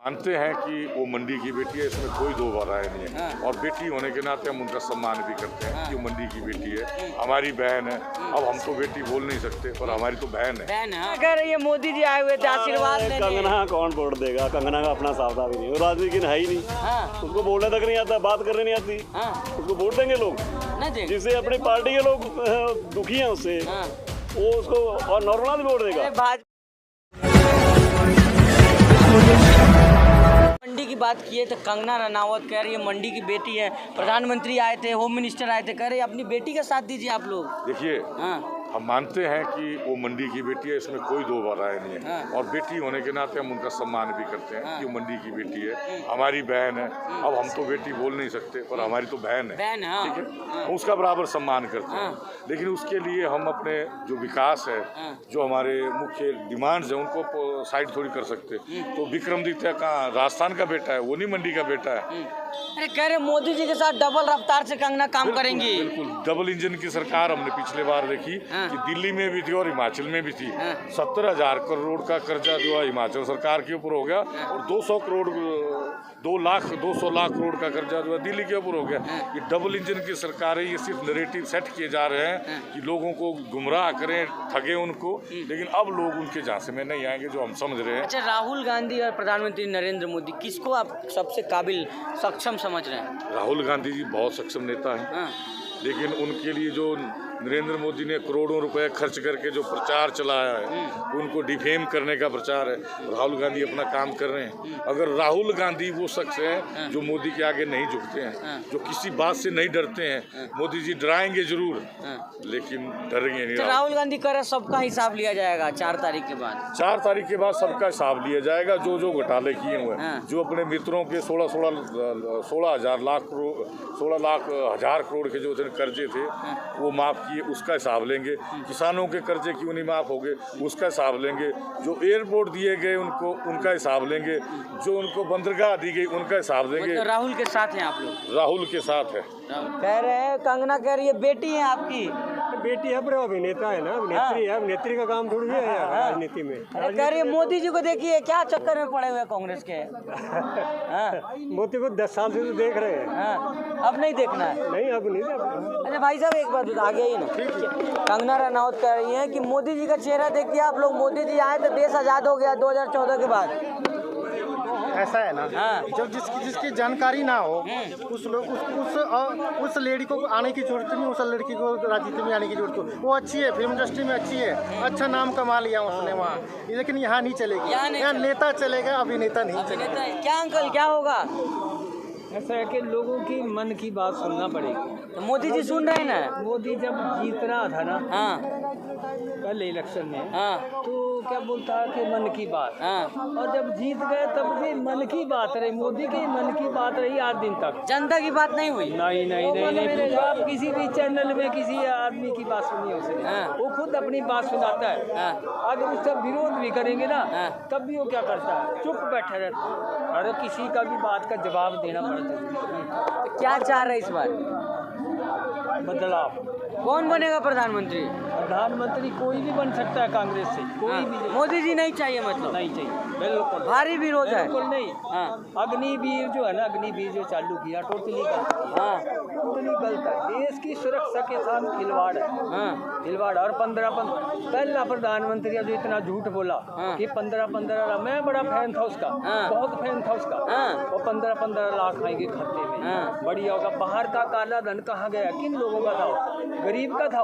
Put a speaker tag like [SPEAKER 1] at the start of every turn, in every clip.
[SPEAKER 1] मानते हैं कि वो मंडी की बेटी है, इसमें कोई दो राय नहीं है। और बेटी होने के नाते हम उनका सम्मान भी करते हैं कि वो मंडी की बेटी है, हमारी बहन है। अब हम तो बेटी बोल नहीं सकते, पर हमारी तो बहन है।
[SPEAKER 2] कह रही है मोदी जी आए हुए थे आशीर्वाद देने।
[SPEAKER 3] कंगना कौन वोट देगा? कंगना का अपना सावधा भी नहीं, वो राजनीति है ही नहीं। उसको बोलने तक नहीं आता, बात करने नहीं आती। उसको वोट देंगे लोग जिससे अपनी पार्टी के लोग दुखी हैं उससे, वो उसको और नॉर्मल वोट देगा।
[SPEAKER 2] मंडी की बात की है तो कंगना रनावत कह रही है मंडी की बेटी है, प्रधानमंत्री आए थे, होम मिनिस्टर आए थे, कह रहे अपनी बेटी का साथ दीजिए आप लोग।
[SPEAKER 1] देखिए, हम मानते हैं कि वो मंडी की बेटी है, इसमें कोई दो राय नहीं है। और बेटी होने के नाते हम उनका सम्मान भी करते हैं कि वो मंडी की बेटी है, हमारी बहन है। अब हम तो बेटी बोल नहीं सकते, पर हमारी तो बहन है, ठीक है। उसका बराबर सम्मान करते हैं, लेकिन उसके लिए हम अपने जो विकास है, जो हमारे मुख्य डिमांड्स है, उनको साइड थोड़ी कर सकते। तो विक्रमादित्य कहाँ राजस्थान का बेटा है, वो नहीं मंडी का बेटा है।
[SPEAKER 2] अरे कह रहे मोदी जी के साथ डबल रफ्तार से कंगना काम करेंगी।
[SPEAKER 1] बिल्कुल, डबल इंजन की सरकार हमने पिछले बार देखी कि दिल्ली में भी थी और हिमाचल में भी थी। 70,000 करोड़ का कर्जा जो है हिमाचल सरकार के ऊपर हो गया, और 200 लाख करोड़ का कर्जा जो है दिल्ली के ऊपर हो गया। ये डबल इंजन की सरकार है, ये सिर्फ नैरेटिव सेट किए जा रहे हैं कि लोगों को गुमराह करें, ठगे उनको, लेकिन अब लोग उनके झांसे में नहीं आएंगे, जो हम समझ रहे हैं।
[SPEAKER 2] अच्छा, राहुल गांधी और प्रधानमंत्री नरेंद्र मोदी, किसको आप सबसे काबिल सक्षम समझ रहे हैं?
[SPEAKER 1] राहुल गांधी जी बहुत सक्षम नेता हैं, लेकिन उनके लिए जो नरेंद्र मोदी ने करोड़ों रुपए खर्च करके जो प्रचार चलाया है, उनको डिफेम करने का प्रचार है। राहुल गांधी अपना काम कर रहे हैं। अगर राहुल गांधी वो शख्स हैं जो मोदी के आगे नहीं झुकते हैं, जो किसी बात से नहीं डरते हैं। मोदी जी डराएंगे जरूर, लेकिन डरेंगे नहीं।
[SPEAKER 2] तो राहुल गांधी कह रहे सबका हिसाब लिया जाएगा 4 तारीख के बाद।
[SPEAKER 1] 4 तारीख के बाद सबका हिसाब लिया जाएगा। जो जो घोटाले किए हुए हैं, जो अपने मित्रों के 16 लाख हजार करोड़ के जो कर्जे थे वो माफ किए, उसका हिसाब लेंगे। किसानों के कर्जे क्यों नहीं माफ हो गए, उसका हिसाब लेंगे। जो एयरपोर्ट दिए गए उनको, उनका हिसाब लेंगे। जो उनको बंदरगाह दी गई, उनका हिसाब लेंगे।
[SPEAKER 2] तो राहुल के साथ हैं आप लोग?
[SPEAKER 1] राहुल के साथ है।
[SPEAKER 2] कह रहे हैं कंगना कह रही है बेटी है आपकी।
[SPEAKER 4] बेटी है, पर अभिनेता है ना, अभिनेत्री है। अभिनेत्री का काम थोड़ी है राजनीति में।
[SPEAKER 2] कह रही है मोदी जी को देखिए क्या चक्कर में पड़े हुए कांग्रेस के।
[SPEAKER 4] मोदी को 10 साल से तो देख रहे हैं।
[SPEAKER 2] अब नहीं देखना है?
[SPEAKER 4] नहीं, अब नहीं देखना।
[SPEAKER 2] अच्छा भाई साहब, एक बात आगे ही ना, कंगना रनावत कह रही है कि मोदी जी का चेहरा देखिए आप लोग, मोदी जी आए तो देश आजाद हो गया 2014 के बाद।
[SPEAKER 5] ऐसा है ना, जब जिसकी जानकारी ना हो, उस लेडी को आने की जरूरत नहीं, उस लड़की को राजनीति में आने की जरूरत हो। वो अच्छी है, फिल्म इंडस्ट्री में अच्छी है, अच्छा नाम कमा लिया उसने वहाँ, लेकिन यहाँ नहीं चलेगी। यहाँ नेता चलेगा, अभिनेता नहीं चलेगा।
[SPEAKER 2] क्या अंकल, क्या होगा?
[SPEAKER 4] ऐसा है कि लोगों की मन की बात सुनना पड़ेगी।
[SPEAKER 2] तो मोदी जी सुन रहे हैं ना?
[SPEAKER 4] मोदी जब जीत रहा था ना पहले इलेक्शन में, तो क्या बोलता है कि मन की बात, और जब जीत गए तब भी मन की बात रही, मोदी की मन की बात रही 8 दिन तक।
[SPEAKER 2] जनता की बात नहीं हुई?
[SPEAKER 4] नहीं। आप किसी भी चैनल में किसी आदमी की बात सुनिए उसने, वो खुद अपनी बात सुनाता है। अगर उसका विरोध भी करेंगे ना, तब भी वो क्या करता है, चुप बैठा रहता है। अरे किसी का भी बात का जवाब देना पड़ता है।
[SPEAKER 2] क्या चाह रहे इस बार?
[SPEAKER 4] बदलाव।
[SPEAKER 2] कौन बनेगा प्रधानमंत्री?
[SPEAKER 4] प्रधानमंत्री कोई भी बन सकता है कांग्रेस से, कोई भी।
[SPEAKER 2] मोदी जी नहीं चाहिए? मतलब
[SPEAKER 4] नहीं चाहिए, बिल्कुल
[SPEAKER 2] भारी विरोध है।
[SPEAKER 4] बिल्कुल नहीं। अग्निवीर जो है ना, अग्निवीर जो चालू किया, टोटली गलत है। टोटली गलत है। देश की सुरक्षा के साथ खिलवाड़ है। खिलवाड़। और 15 पहला प्रधानमंत्री जो इतना झूठ बोला कि 15 मैं बड़ा फैन था उसका, बहुत फैन था उसका। वो 15 लाख आएंगे खाते में, बढ़िया होगा। बाहर का काला धन कहाँ गया? किन लोगों का था? गरीब का था,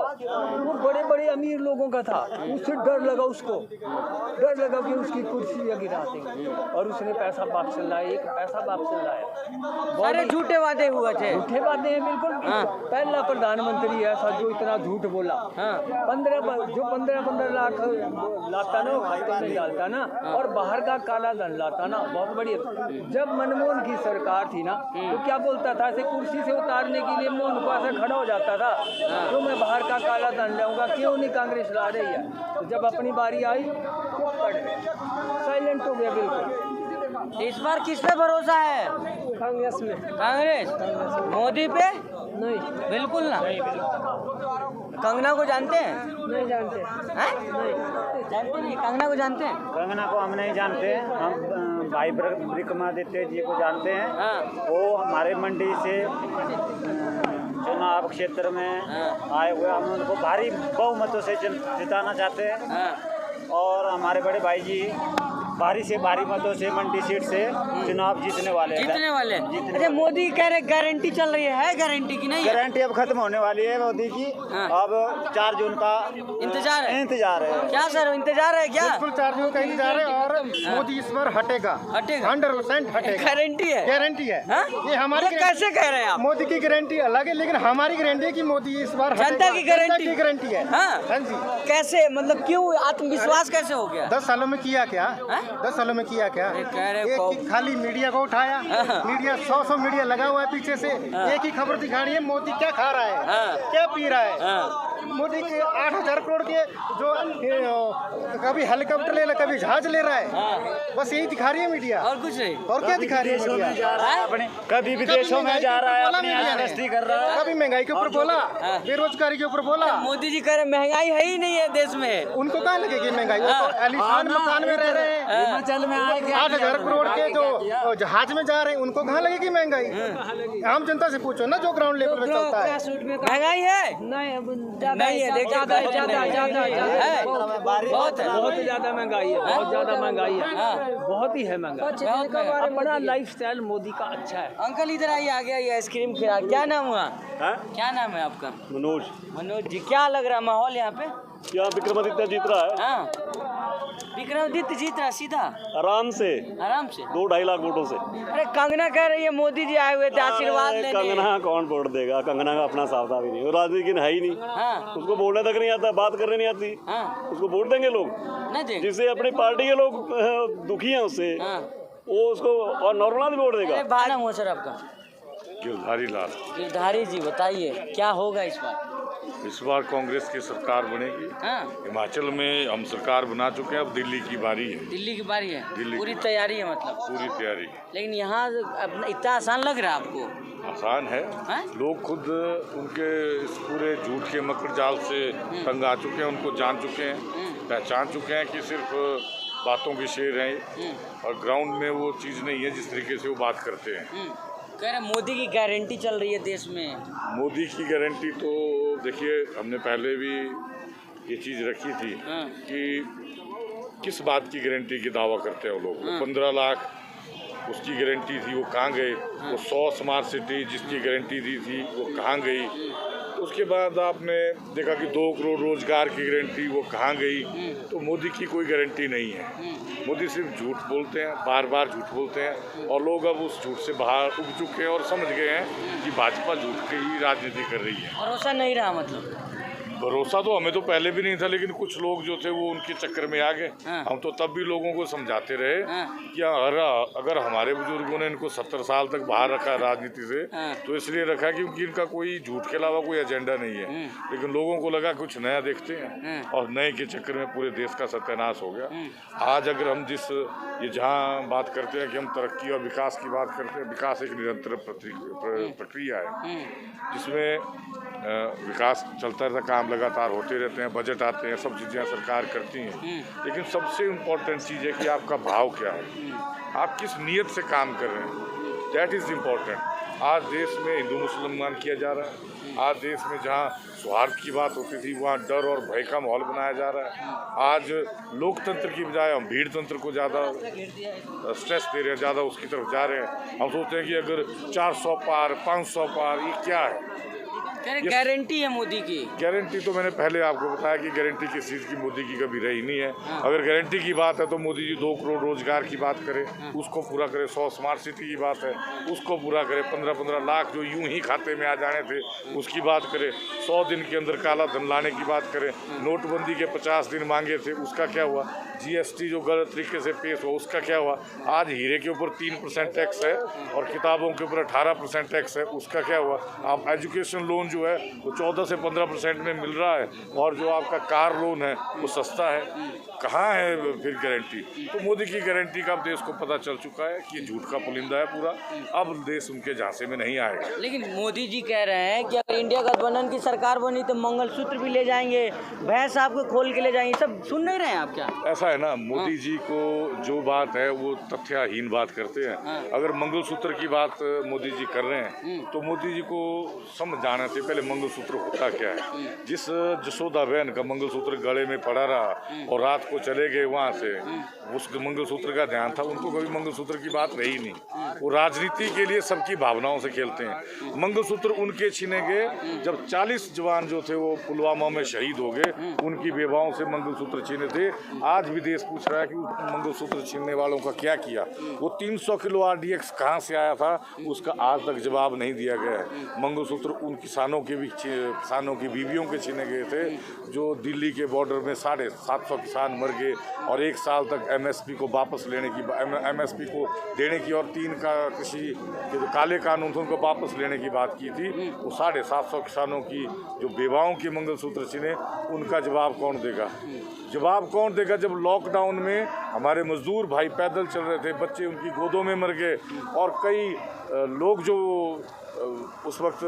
[SPEAKER 4] वो बड़े बड़े अमीर लोगों का था। उससे डर लगा, उसको डर लगा कि उसकी कुर्सी गिरा देंगे, और उसने पैसा वापस लाया, एक पैसा वापस लाया।
[SPEAKER 2] सारे झूठे वादे हुए थे।
[SPEAKER 4] झूठे वादे हैं, बिल्कुल। पहला प्रधानमंत्री ऐसा जो इतना झूठ बोला। 15 लाख लाता ना, खाते में डालता ना, और बाहर का काला धन लाता ना, बहुत बढ़िया। जब मनमोहन की सरकार थी ना, तो क्या बोलता था, ऐसे कुर्सी से उतारने के लिए मोहन को ऐसे खड़ा हो जाता था, तो मैं बाहर का काला धन लाऊंगा, क्यों नहीं कांग्रेस ला रही है? तो जब अपनी बारी आई, चुप कर गए, साइलेंट हो गया बिल्कुल।
[SPEAKER 2] इस बार किस पे भरोसा है?
[SPEAKER 4] कांग्रेस में।
[SPEAKER 2] कांग्रेस? मोदी पे?
[SPEAKER 4] नहीं,
[SPEAKER 2] बिल्कुल ना। कंगना को जानते हैं?
[SPEAKER 4] नहीं जानते।
[SPEAKER 2] नहीं जानते नहीं? कंगना को जानते हैं?
[SPEAKER 6] कंगना को हम नहीं जानते। हम भाई विक्रमादित्य जी को जानते हैं। वो हमारे मंडी से चुनाव क्षेत्र में आए हुए, हम उनको भारी बहुमतों से जिताना चाहते हैं और हमारे बड़े भाई जी भारी से भारी मतों से मंडी सीट से चुनाव जीतने वाले हैं।
[SPEAKER 2] अच्छा, मोदी कह रहे गारंटी चल रही है गारंटी की नहीं?
[SPEAKER 6] गारंटी अब खत्म होने वाली है मोदी की। अब 4 जून का
[SPEAKER 2] इंतजार है।
[SPEAKER 6] क्या
[SPEAKER 2] सर इंतजार है क्या?
[SPEAKER 5] बिल्कुल 4 जून का इंतजार है और मोदी इस बार हटेगा 100% हटेगा।
[SPEAKER 2] गारंटी है।
[SPEAKER 5] ये हमारी
[SPEAKER 2] कैसे कह रहे हैं आप?
[SPEAKER 5] मोदी की गारंटी अलग है, लेकिन हमारी गारंटी है कि मोदी इस बार
[SPEAKER 2] जनता की
[SPEAKER 5] गारंटी है। हाँ जी।
[SPEAKER 2] कैसे, मतलब क्यों आत्मविश्वास कैसे हो गया?
[SPEAKER 5] 10 सालों में किया क्या? 10 सालों में किया क्या? एक खाली मीडिया को उठाया, मीडिया 100 मीडिया लगा हुआ है पीछे से, एक ही खबर दिखानी है मोदी क्या खा रहा है, क्या पी रहा है। मोदी के 8,000 करोड़ के जो कभी हेलीकॉप्टर ले रहा, कभी जहाज ले रहा है, बस यही दिखा रही है मीडिया, और कुछ नहीं। और क्या दिखा रही है मीडिया?
[SPEAKER 6] कभी विदेशों में जा रहा है, अपनी आश्वस्ति कर रहा है,
[SPEAKER 5] कभी महंगाई के ऊपर बोला, बेरोजगारी के ऊपर बोला।
[SPEAKER 2] मोदी जी कह रहे महंगाई है ही नहीं है देश में,
[SPEAKER 5] उनको कहाँ लगेगी महंगाई? वो तो आलीशान मकान में रह रहे हैं, 8,000 करोड़ के जो जहाज में जा रहे हैं, उनको कहाँ लगेगी महंगाई? आम जनता से पूछो ना, जो ग्राउंड लेवल पे चलता है।
[SPEAKER 2] महंगाई है नहीं है, देखिए
[SPEAKER 4] बहुत ज्यादा महंगाई है, बहुत ज्यादा महंगाई है, बहुत ही है महंगाई। अपना लाइफस्टाइल मोदी का अच्छा है।
[SPEAKER 2] अंकल इधर आइए, आ गया ये आइसक्रीम खिला। क्या नाम हुआ? क्या नाम है आपका? मनोज जी। क्या लग रहा है माहौल यहाँ पे?
[SPEAKER 3] यहाँ विक्रमादित्य जीत रहा है।
[SPEAKER 2] विक्रमादित्य जीत रहा सीधा
[SPEAKER 3] आराम से 2-2.5 लाख वोटों से।
[SPEAKER 2] अरे कंगना कह रही है मोदी जी आए हुए थे आशीर्वाद लेने।
[SPEAKER 3] कंगना कौन वोट देगा? कंगना का अपना सावधा भी नहीं, वो राजनीति है ही नहीं। उसको बोलने तक नहीं आता, बात करने नहीं आती। उसको वोट देंगे लोग, जिससे अपनी पार्टी के लोग दुखी हैं उससे, वो उसको और नॉर्मल भी वोट देगा।
[SPEAKER 2] भाड़ा हुआ सर आपका?
[SPEAKER 1] गिरधारी लाल।
[SPEAKER 2] गिरधारी जी, बताइए क्या होगा इस बार?
[SPEAKER 1] इस बार कांग्रेस की सरकार बनेगी। हिमाचल में हम सरकार बना चुके हैं, अब दिल्ली की बारी है।
[SPEAKER 2] दिल्ली की बारी है, पूरी तैयारी है मतलब?
[SPEAKER 1] पूरी तैयारी।
[SPEAKER 2] लेकिन यहाँ इतना आसान लग रहा है आपको?
[SPEAKER 1] आसान है, लोग खुद उनके इस पूरे झूठ के मकड़ जाल से तंग आ चुके हैं, उनको जान चुके हैं, पहचान चुके हैं कि सिर्फ बातों के शेर हैं और ग्राउंड में वो चीज़ नहीं है जिस तरीके से वो बात करते हैं।
[SPEAKER 2] कह रहे मोदी की गारंटी चल रही है देश में। मोदी
[SPEAKER 1] की गारंटी तो देखिए, हमने पहले भी ये चीज़ रखी थी कि किस बात की गारंटी की दावा करते हैं वो लोग। 15 लाख उसकी गारंटी थी, वो कहाँ गए? वो 100 स्मार्ट सिटी जिसकी गारंटी दी थी वो कहाँ गई? उसके बाद आपने देखा कि 2 करोड़ रोजगार की गारंटी वो कहाँ गई? तो मोदी की कोई गारंटी नहीं है। मोदी सिर्फ झूठ बोलते हैं, बार बार झूठ बोलते हैं और लोग अब उस झूठ से बाहर उग चुके हैं और समझ गए हैं कि भाजपा झूठ की ही राजनीति कर रही है।
[SPEAKER 2] भरोसा नहीं रहा मतलब?
[SPEAKER 1] भरोसा तो हमें तो पहले भी नहीं था, लेकिन कुछ लोग जो थे वो उनके चक्कर में आ गए। हम तो तब भी लोगों को समझाते रहे कि अगर हमारे बुजुर्गों ने इनको 70 साल तक बाहर रखा राजनीति से, तो इसलिए रखा क्योंकि इनका कोई झूठ के अलावा कोई एजेंडा नहीं है। लेकिन लोगों को लगा कुछ नया देखते हैं और नए के चक्कर में पूरे देश का सत्यानाश हो गया। आज अगर हम ये जहाँ बात करते हैं कि हम तरक्की और विकास की बात करते हैं, विकास एक निरंतर प्रक्रिया है जिसमें विकास चलता रहता, काम लगातार होते रहते हैं, बजट आते हैं, सब चीज़ें सरकार करती हैं। लेकिन सबसे इम्पोर्टेंट चीज़ है कि आपका भाव क्या है, आप किस नीयत से काम कर रहे हैं, दैट इज़ इम्पोर्टेंट। आज देश में हिंदू मुसलमान किया जा रहा है। आज देश में जहाँ सौहार्द की बात होती थी वहाँ डर और भय का माहौल बनाया जा रहा है। आज लोकतंत्र की बजाय हम भीड़ तंत्र को ज़्यादा स्ट्रेस दे रहे हैं, ज़्यादा उसकी तरफ जा रहे हैं। हम सोचते हैं कि अगर 400 पार 500 पार ये क्या है?
[SPEAKER 2] गारंटी है मोदी की।
[SPEAKER 1] गारंटी तो मैंने पहले आपको बताया कि गारंटी किस चीज़ की मोदी की कभी रही नहीं है। अगर गारंटी की बात है तो मोदी जी 2 करोड़ रोजगार की बात करें, उसको पूरा करे। 100 स्मार्ट सिटी की बात है, उसको पूरा करे। 15-15 लाख जो यूं ही खाते में आ जाने थे उसकी बात करें। 100 दिन के अंदर काला धन लाने की बात करें। नोटबंदी के 50 दिन मांगे थे, उसका क्या हुआ? GST जो गलत तरीके से पेश हुआ उसका क्या हुआ? आज हीरे के ऊपर 3% टैक्स है और किताबों के ऊपर 18% टैक्स है, उसका क्या हुआ? आप एजुकेशन लोन जो है वो 14 से 15% में मिल रहा है और जो आपका कार लोन है वो सस्ता है। कहाँ है फिर गारंटी? तो मोदी की गारंटी का अब देश को पता चल चुका है कि झूठ का पुलिंदा है पूरा। अब देश उनके झांसे में नहीं आएगा।
[SPEAKER 2] लेकिन मोदी जी कह रहे हैं कि अगर इंडिया गठबंधन की सरकार बनी तो मंगलसूत्र भी ले जाएंगे, भैंस आपको खोल के ले जाएंगे। सब सुन नहीं रहे हैं आप क्या?
[SPEAKER 1] ऐसा है ना, मोदी जी को जो बात है वो तथ्यहीन बात करते हैं। अगर मंगलसूत्र की बात मोदी जी कर रहे हैं तो मोदी जी को समझ जाना चाहिए पहले मंगलसूत्र होता क्या है। जिस जसोदा बहन का मंगलसूत्र गले में पड़ा रहा और रात को चले गए वहाँ से, उस मंगलसूत्र का ध्यान था, उनको कभी मंगलसूत्र की बात रही नहीं। वो राजनीति के लिए सबकी भावनाओं से खेलते हैं। मंगलसूत्र उनके छीने गए जब 40 जवान जो थे वो पुलवामा में शहीद हो गए, उनकी बेवाओं से मंगलसूत्र छीने थे। आज भी देश पूछ रहा है कि मंगलसूत्र छीनने वालों का क्या किया। वो 300 किलो RDX कहाँ से आया था, उसका आज तक जवाब नहीं दिया गया है। मंगलसूत्र उन किसानों की बीवियों के छीने गए थे जो दिल्ली के बॉर्डर में 750 किसान मर गए और 1 साल तक MSP को वापस लेने की, MSP को देने की और 3 का कृषि के जो काले कानून थे उनको वापस लेने की बात की थी। वो 750 किसानों की जो बेवाओं के मंगलसूत्र छीने, उनका जवाब कौन देगा? जवाब कौन देगा जब लॉकडाउन में हमारे मजदूर भाई पैदल चल रहे थे, बच्चे उनकी गोदों में मर गए और कई लोग जो उस वक्त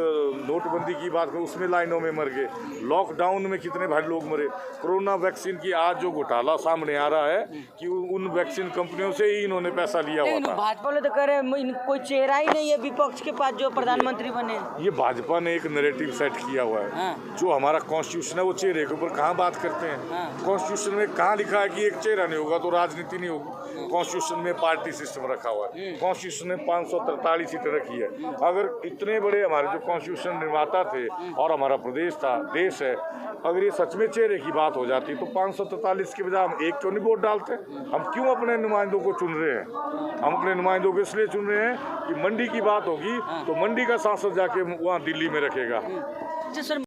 [SPEAKER 1] नोटबंदी की बात करें उसमें लाइनों में मर गए। लॉकडाउन में कितने भाई लोग मरे। कोरोना वैक्सीन की आज जो घोटाला सामने आ रहा है कि उन वैक्सीन कंपनियों से ही इन्होंने पैसा लिया हुआ था।
[SPEAKER 2] भाजपा वाले तो कह रहे कोई चेहरा ही नहीं है विपक्ष के पास जो प्रधानमंत्री बने।
[SPEAKER 1] ये भाजपा ने एक नैरेटिव सेट किया हुआ है। जो हमारा कॉन्स्टिट्यूशन है वो चेहरे के ऊपर कहाँ बात करते हैं। कॉन्स्टिट्यूशन में कहाँ लिखा है कि एक चेहरा नहीं होगा तो राजनीति नहीं होगी। कॉन्स्टिट्यूशन में पार्टी सिस्टम रखा हुआ है। कॉन्स्टिट्यूशन ने 543 सीटें रखी है। अगर इतने बड़े हमारे जो कॉन्स्टिट्यूशन निर्माता थे और हमारा प्रदेश था, देश है, अगर ये सच में चेहरे की बात हो जाती तो 543 के बजाय हम एक क्यों नहीं वोट डालते? हम क्यों अपने नुमाइंदों को चुन रहे हैं? हम अपने नुमाइंदों को इसलिए चुन रहे हैं कि मंडी की बात होगी तो मंडी का सांसद जाके वहाँ दिल्ली में रखेगा।